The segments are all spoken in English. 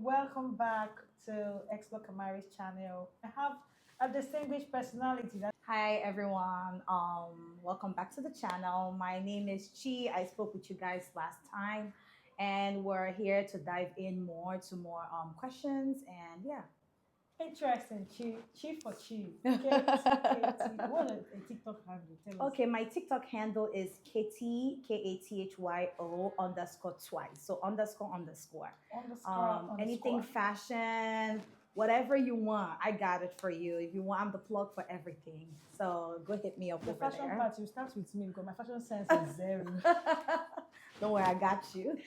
Welcome back to Explore Kamari's channel. I have a distinguished personality. Hi everyone. Welcome back to the channel. My name is Chi. I spoke with you guys last time, and we're here to dive in more to more questions. And yeah. Interesting. Chi for Chi. KT. What is a TikTok handle? Tell us. Okay, my TikTok handle is Katie KATHYO underscore twice. So underscore. Anything fashion, whatever you want, I got it for you. If you want, I'm the plug for everything. So go hit me up The over fashion there. part, you start with me because my fashion sense is zero. Don't worry, I got you.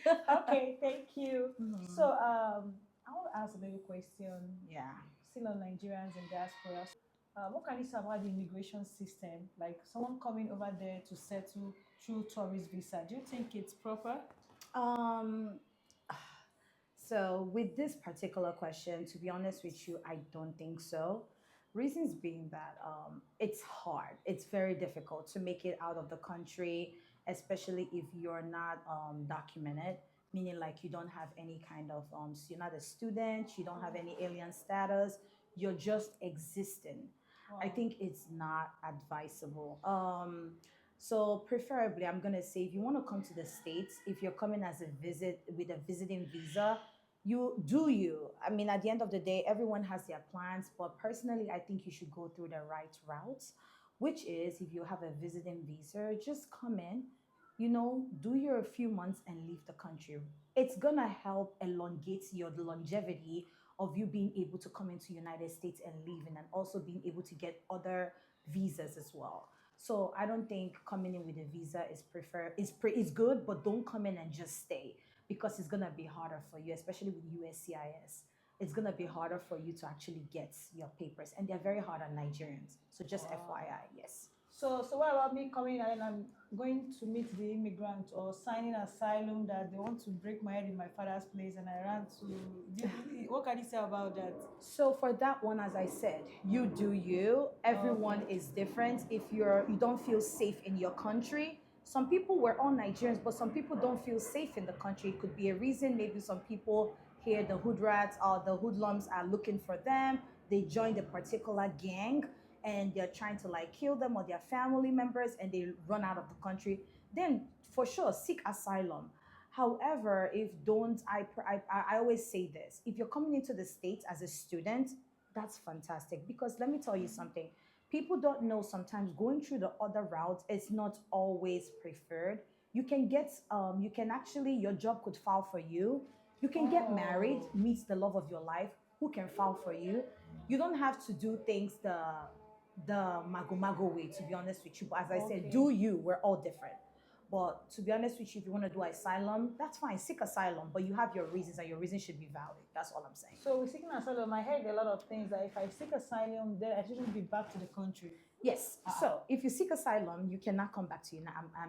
Okay, thank you. Mhm. So I want to ask a little question. Yeah. Still on Nigerians in diaspora. What can you say about the immigration system? Like someone coming over there to settle through tourist visa. Do you think it's proper? Um, so with this particular question, to be honest with you, I don't think so. Reasons being that it's hard. It's very difficult to make it out of the country, especially if you're not documented, meaning like you don't have any kind of you're not a student, you don't have any alien status, you're just existing. I Wow. think it's not advisable. So preferably, I'm gonna say if you want to come to the States, if you're coming as a visit with a visiting visa, you do you. I mean, at the end of the day, everyone has their plans, but personally, I think you should go through the right routes, which is if you have a visiting visa, just come in, do your few months and leave the country. It's gonna help elongate your longevity of you being able to come into United States and leaving, and also being able to get other visas as well. So I don't think coming in with a visa is good, but don't come in and just stay because it's gonna be harder for you, especially with USCIS. It's gonna be harder for you to actually get your papers, and they're very hard on Nigerians. So just Wow. FYI, yes. So what about me coming and I'm going to meet the immigrant or signing asylum that they want to break my head in my father's place and I ran to. What can you say about that? So for that one, as I said, you do you. Everyone is different. If you don't feel safe in your country, some people we're all Nigerians, but some people don't feel safe in the country. It could be a reason. Maybe some people here, the hood rats or the hoodlums are looking for them. They joined a particular gang and they're trying to like kill them or their family members and they run out of the country. Then for sure seek asylum. However, if don't I always say this: if you're coming into the States as a student, that's fantastic because let me tell you something. People don't know sometimes going through the other route is not always preferred. You can actually, your job could file for you. You can get married, Oh. meet the love of your life, who can file for you. You don't have to do things the mago way, to be honest with you. But as I said, Okay. do you, we're all different. But to be honest with you, if you want to do asylum, that's fine. Seek asylum, but you have your reasons, and your reasons should be valid. That's all I'm saying. So with seeking asylum, I heard a lot of things that if I seek asylum, then I shouldn't be back to the country. Yes. So if you seek asylum, you cannot come back to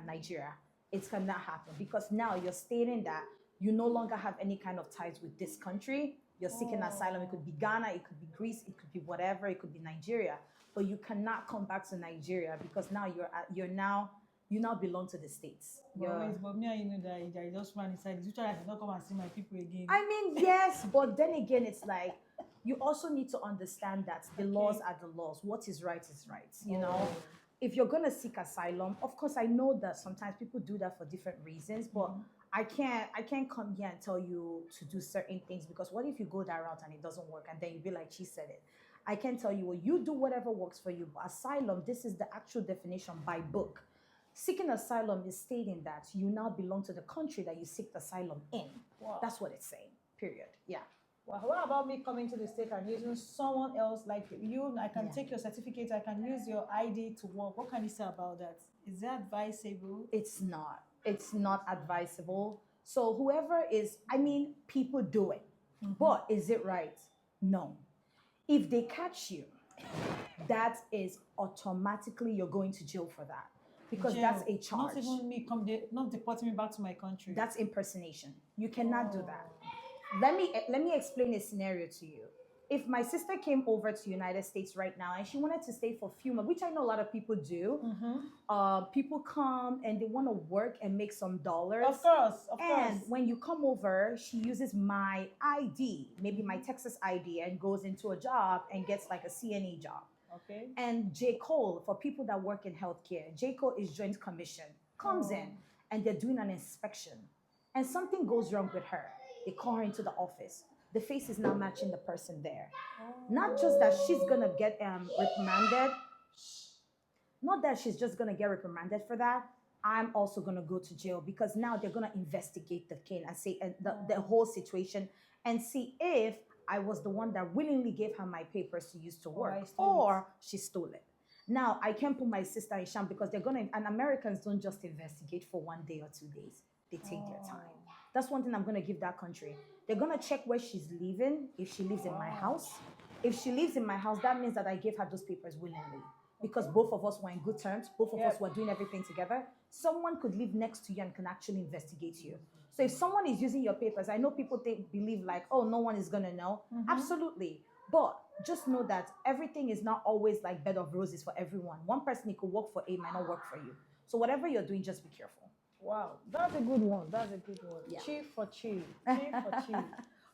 Nigeria. It cannot happen because now you're stating that you no longer have any kind of ties with this country. You're seeking asylum. It could be Ghana, it could be Greece, it could be whatever, it could be Nigeria. But you cannot come back to Nigeria because now you now belong to the States. But me and you know that I just ran inside. It's usually I did not come and see my people again. I mean, yes, but then again, it's like you also need to understand that the laws are the laws. What is right is right. You know, if you're gonna seek asylum, of course, I know that sometimes people do that for different reasons, but I can't come here and tell you to do certain things because what if you go that route and it doesn't work and then you be like she said it. I can tell you, well, you do whatever works for you. But asylum, this is the actual definition by book. Seeking asylum is stating that you now belong to the country that you seek asylum in. Wow. That's what it's saying. Period. Yeah. Well, what about me coming to the state and using someone else like you? I can take your certificate, I can use your ID to work. What can you say about that? Is that advisable? It's not. It's not advisable. So whoever is, I mean, people do it. But is it right? No. If they catch you, that is automatically you're going to jail for that because Jail. that's a charge. Not even me not deporting me back to my country. That's impersonation. You cannot do that. Let me explain a scenario to you. if my sister came over to United States right now and she wanted to stay for a few months, which I know a lot of people do, people come and they want to work and make some dollars. Of course, of And course. when you come over, she uses my ID, maybe my Texas ID, and goes into a job and gets like a CNA job. Okay. And J. Cole, for people that work in healthcare, J. Cole is Joint Commission, comes in and they're doing an inspection. And something goes wrong with her. They call her into the office. The face is now matching the person there. Not just that she's gonna get reprimanded, not that she's just gonna get reprimanded for that. I'm also gonna go to jail because now they're gonna investigate the case and say the whole situation and see if I was the one that willingly gave her my papers to use to work, or she stole it. Now I can't put my sister in sham because they're gonna, and Americans don't just investigate for 1 day or 2 days. They take their time. That's one thing I'm gonna give that country. They're gonna check where she's living. If she lives in my house, if she lives in my house, that means that I gave her those papers willingly because both of us were in good terms. Both of us were doing everything together. Someone could live next to you and can actually investigate you. So if someone is using your papers, I know people believe like, oh, no one is gonna know. Absolutely. But just know that everything is not always like bed of roses for everyone. One person, it could work for A, might not work for you. So whatever you're doing, just be careful. Wow, that's a good one. That's a good one. Yeah. Chief for chief. Chief for chief.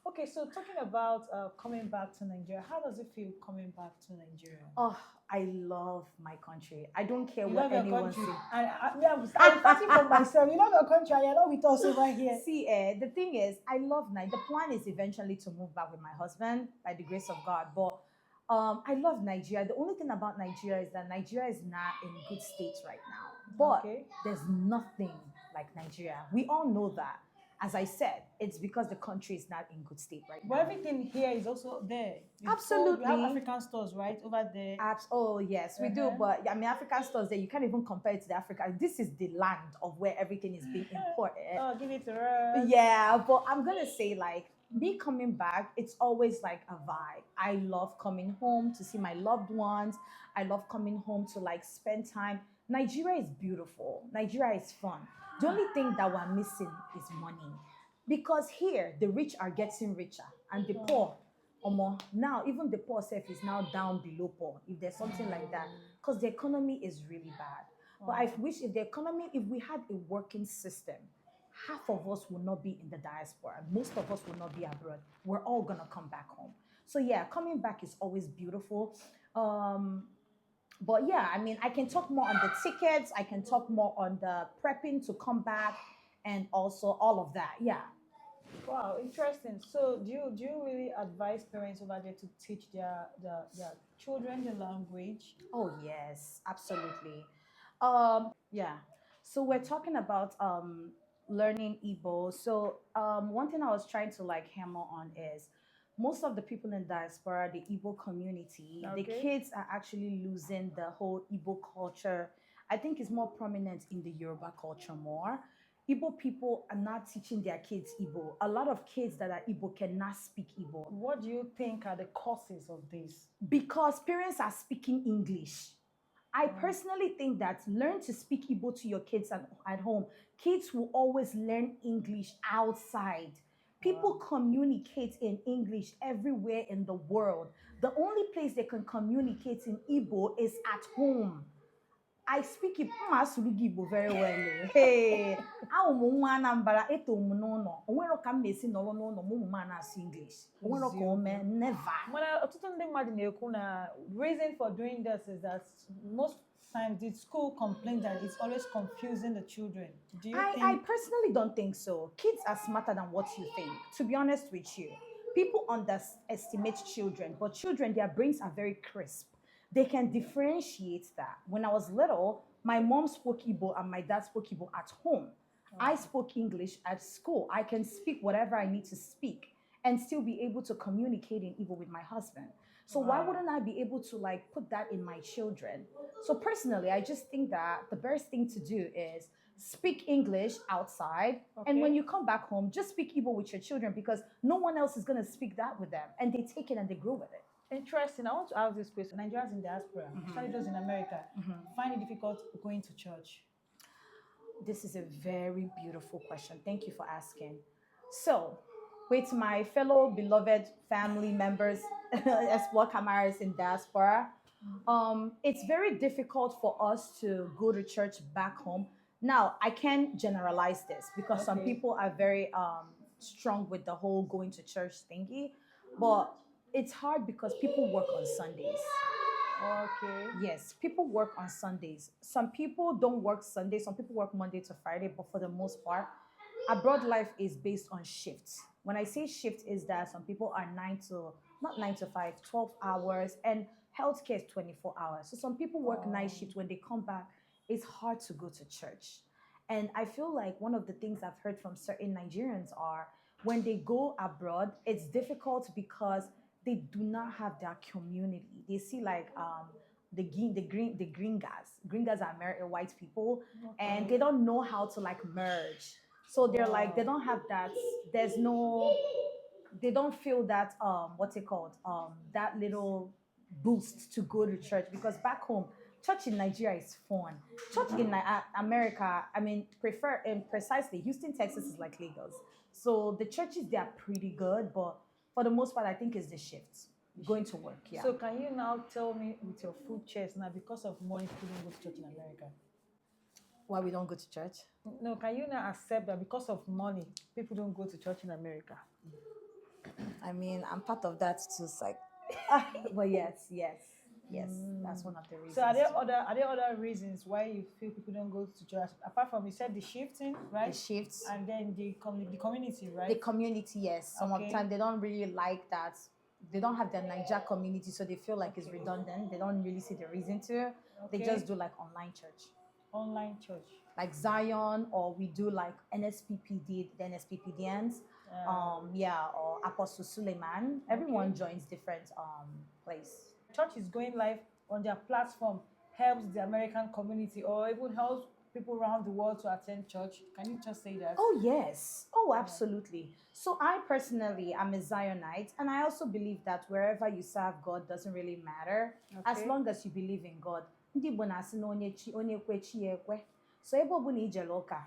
Okay, so talking about coming back to Nigeria, how does it feel coming back to Nigeria? Oh, I love my country. I don't care You what love your anyone country. says. And I'm starting from myself. You love your country and you're not with us over here. See, the thing is, I love Nigeria. The plan is eventually to move back with my husband by the grace of God. But I love Nigeria. The only thing about Nigeria is that Nigeria is not in good state right now. But there's nothing like Nigeria. We all know that. As I said, it's because the country is not in good state right now. But everything here is also there. Absolutely. We have African stores, right, over there. Oh, yes, we do. But I mean, African stores there, you can't even compare it to the Africa. This is the land of where everything is being imported. Oh, give it to us. Yeah, but I'm going to say, like, me coming back, it's always like a vibe. I love coming home to see my loved ones. I love coming home to, like, spend time. Nigeria is beautiful. Nigeria is fun. The only thing that we're missing is money. Because here, the rich are getting richer and the poor, now even the poor self is now down below poor, if there's something like that. Because the economy is really bad. But I wish if we had a working system, half of us will not be in the diaspora. Most of us will not be abroad. We're all going to come back home. So yeah, coming back is always beautiful. But yeah, I mean, I can talk more on the tickets. I can talk more on the prepping to come back and also all of that. Yeah. Wow, interesting. So do you really advise parents over there to teach their children the language? Oh yes, absolutely. Yeah. So we're talking about learning Igbo. So one thing I was trying to like hammer on is most of the people in diaspora, the Igbo community, the kids are actually losing the whole Igbo culture. I think it's more prominent in the Yoruba culture more. Igbo people are not teaching their kids Igbo. A lot of kids that are Igbo cannot speak Igbo. What do you think are the causes of this? Because parents are speaking English. I personally think that learn to speak Igbo to your kids at home. Kids will always learn English outside. People communicate in English everywhere in the world. The only place they can communicate in Igbo is at home. I speak Igbo very well. Hey, Anambra no. Onwero ka mmesi nọrọ n'ụlọ mụ na-asụ English. Onwero ka o mee never. Ọtụtụ ndị mmadụ na-ekwu na reason for doing this is that most times the school complains that it's always confusing the children. Do you think? I personally don't think so. Kids are smarter than what you think. To be honest with you, people underestimate children, but children, their brains are very crisp. They can differentiate that. When I was little, my mom spoke Igbo and my dad spoke Igbo at home. I spoke English at school. I can speak whatever I need to speak and still be able to communicate in Igbo with my husband. So why wouldn't I be able to like put that in my children? So personally, I just think that the best thing to do is speak English outside. And when you come back home, just speak Igbo with your children because no one else is going to speak that with them. And they take it and they grow with it. Interesting. I want to ask this question. Nigerians in diaspora, especially those in America, find it difficult going to church? This is a very beautiful question. Thank you for asking. So, with my fellow beloved family members, Explore Camaras in Diaspora. It's very difficult for us to go to church back home. Now, I can't generalize this because some Okay. people are very strong with the whole going to church thingy, but it's hard because people work on Sundays. Okay. Yes, people work on Sundays. Some people don't work Sundays, some people work Monday to Friday, but for the most part, abroad life is based on shifts. When I say shift, is that some people are not 9 to 5, 12 hours, and healthcare is 24 hours. So some people work night Oh. shift. When they come back, it's hard to go to church. And I feel like one of the things I've heard from certain Nigerians are when they go abroad, it's difficult because they do not have their community. They see like the green guys are white people, and Okay. they don't know how to like merge. So they're like they Wow. don't have that. There's no, they don't feel that what's it called, that little boost to go to church, because back home church in Nigeria is fun. Church in America, I mean, prefer and precisely Houston, Texas is like Lagos. So the churches, they are pretty good, but for the most part, I think it's the shifts going to work. Yeah. So can you now tell me with your full chest now, because of money, people don't go to church in America? Why we don't go to church? No, can you now accept that because of money, people don't go to church in America? I mean, I'm part of that too. It's like, but yes, that's one of the So reasons too. are there other reasons why you feel people don't go to church apart from, you said, the shifting, The right? shifts, And then the community, the right? community, yes. Some of the Okay. time they don't really like that. They don't have their Niger community, so they feel like it's Okay. redundant. They don't really see the reason to. They just Okay. do like online church, Online church. like Zion, or we do like NSPPD, the NSPPDNs, yeah, or Apostle Suleiman. Okay. Everyone joins different place. Church is going live on their platform helps the American community or even helps people around the world to attend church. Can you just say that? Oh, yes. Oh, absolutely. So, I personally am a Zionite, and I also believe that wherever you serve God doesn't really matter as Okay. long as you believe in God. Ndị Igbo na-asị na onye kwe chi ya ekwe. So, ebe ọbụla ijele ụka,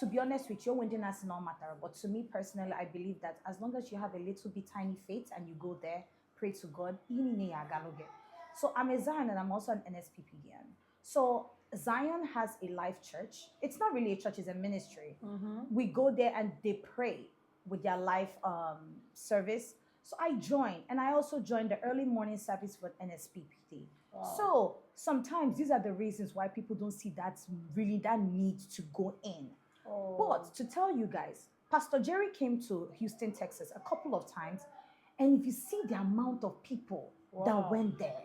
to be honest with you, when they not matter. But to me personally, I believe that as long as you have a little bit tiny faith and you go there, pray to God, ihe niile ya aga-alụ. So I'm a Zion and I'm also an NSPPDN. So Zion has a live church. It's not really a church, it's a ministry. We go there and they pray with their live service. So I join, and I also join the early morning service with NSPPD. Wow. So sometimes these are the reasons why people don't see that really that need to go in. Oh. But to tell you guys, Pastor Jerry came to Houston, Texas a couple of times, and if you see the amount of people that Wow. went there,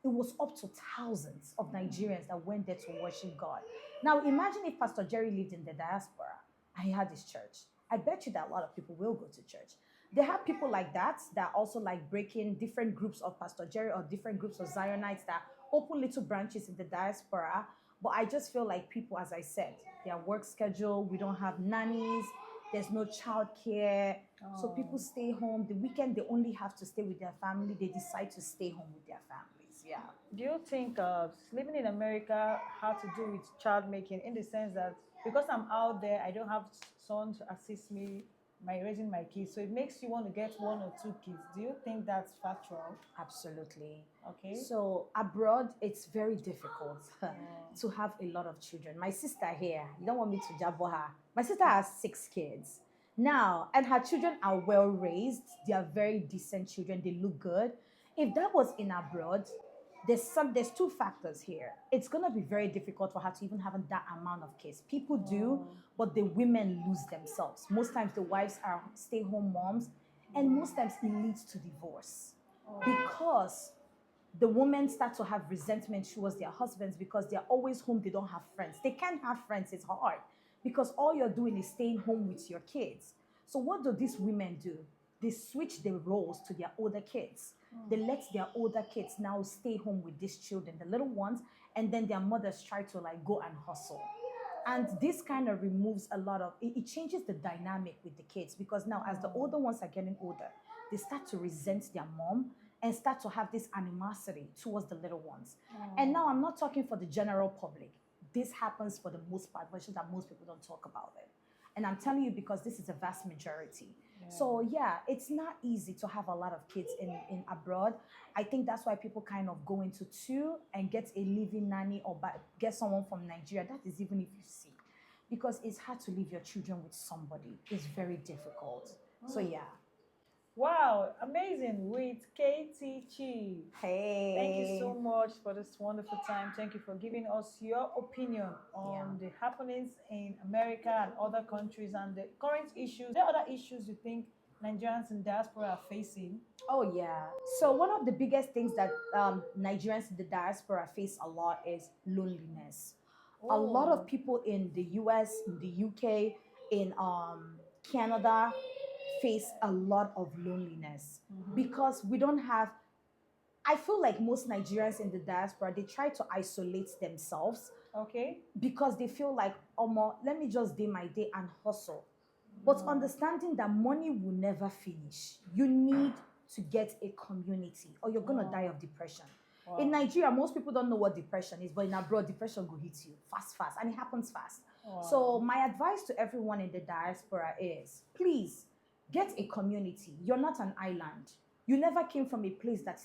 it was up to thousands of Nigerians that went there to worship God. Now, imagine if Pastor Jerry lived in the diaspora and he had his church. I bet you that a lot of people will go to church. They have people like that also like breaking different groups of Pastor Jerry or different groups of Zionites that open little branches in the diaspora. But I just feel like people, as I said, their work schedule, we don't have nannies, there's no childcare. So people stay home. The weekend, they only have to stay with their family. They decide to stay home with their families. Yeah. Do you think living in America had to do with child making, in the sense that because I'm out there, I don't have someone to assist me raising my kids, so it makes you want to get one or two kids? Do you think that's factual? Absolutely. Okay. So abroad, it's very difficult to have a lot of children. My sister here, you don't want me to jabber her. My sister has 6 kids now, and her children are well raised. They are very decent children. They look good. If that was in abroad, there's 2 factors here. It's gonna be very difficult for her to even have that amount of kids. People do, but the women lose themselves. Most times the wives are stay-home moms, and most times it leads to divorce because the women start to have resentment towards their husbands because they're always home, they don't have friends. They can't have friends, it's hard because all you're doing is staying home with your kids. So what do these women do? They switch the roles to their older kids. They let their older kids now stay home with these children, the little ones, and then their mothers try to like go and hustle. And this kind of removes a lot of, it changes the dynamic with the kids because now as the older ones are getting older, they start to resent their mom and start to have this animosity towards the little ones. And now I'm not talking for the general public. This happens for the most part, but it's just that most people don't talk about it. And I'm telling you because this is a vast majority. So yeah, it's not easy to have a lot of kids in abroad. I think that's why people kind of go into two and get a living nanny or get someone from Nigeria. That is even if you see, because it's hard to leave your children with somebody. It's very difficult. So yeah. Wow, amazing with Katie Chi. Hey. Thank you so much for this wonderful time. Thank you for giving us your opinion on the happenings in America and other countries and the current issues. There are other issues you think Nigerians in diaspora are facing? Oh yeah. So one of the biggest things that Nigerians in the diaspora face a lot is loneliness. A lot of Oh, people in the US, in the UK, in Canada face a lot of loneliness because we don't have. I feel like most Nigerians in the diaspora they try to isolate themselves okay. because they feel like, oh, let me just do my day and hustle. But understanding that money will never finish, you need to get a community or you're going to die of depression. Wow. In Nigeria, most people don't know what depression is, but in abroad, depression will hit you fast, fast, and it happens fast. Wow. So my advice to everyone in the diaspora is, please get a community. You're not an island. You never came from a place that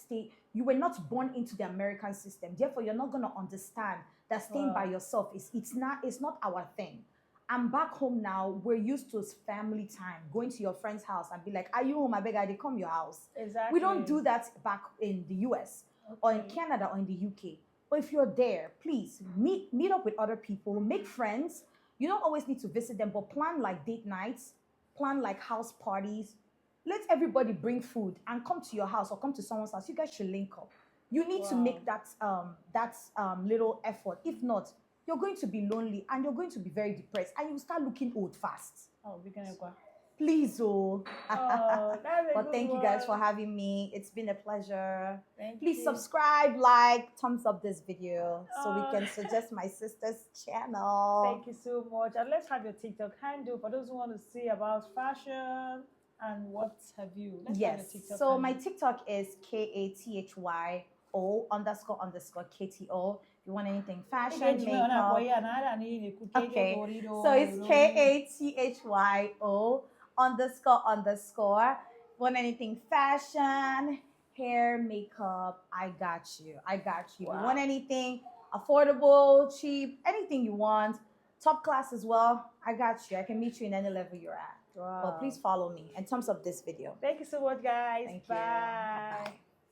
you were not born into the American system. Therefore, you're not going to understand that staying by yourself it's not our thing. I'm back home now. We're used to family time, going to your friend's house and be like, are you home? I beg, I come to your house. Exactly. We don't do that back in the US or in Canada or in the UK. But if you're there, please meet up with other people, make friends. You don't always need to visit them, but plan like date nights, plan like house parties. Let everybody bring food and come to your house or come to someone's house. You guys should link up. You need to make that little effort. If not, you're going to be lonely and you're going to be very depressed and you start looking old fast. Oh, we can go. Please, oh. That's a But good thank you guys for one. having me. It's been a pleasure. Please Subscribe, like, thumbs up this video so we can suggest my sister's channel. Thank you so much. And let's have your TikTok handle for those who want to see about fashion and what have you. Let's have your TikTok so handle. my TikTok is KATHYO_KTO. If you want anything fashion, makeup. Okay. So it's KATHYO__. Want anything fashion, hair, makeup, I got you. Wow. If you want anything affordable, cheap, anything you want, top class as well, I got you. I can meet you in any level you're at. Wow. But please follow me and thumbs up this video. Thank you so much, guys. Thank you. Bye. Bye.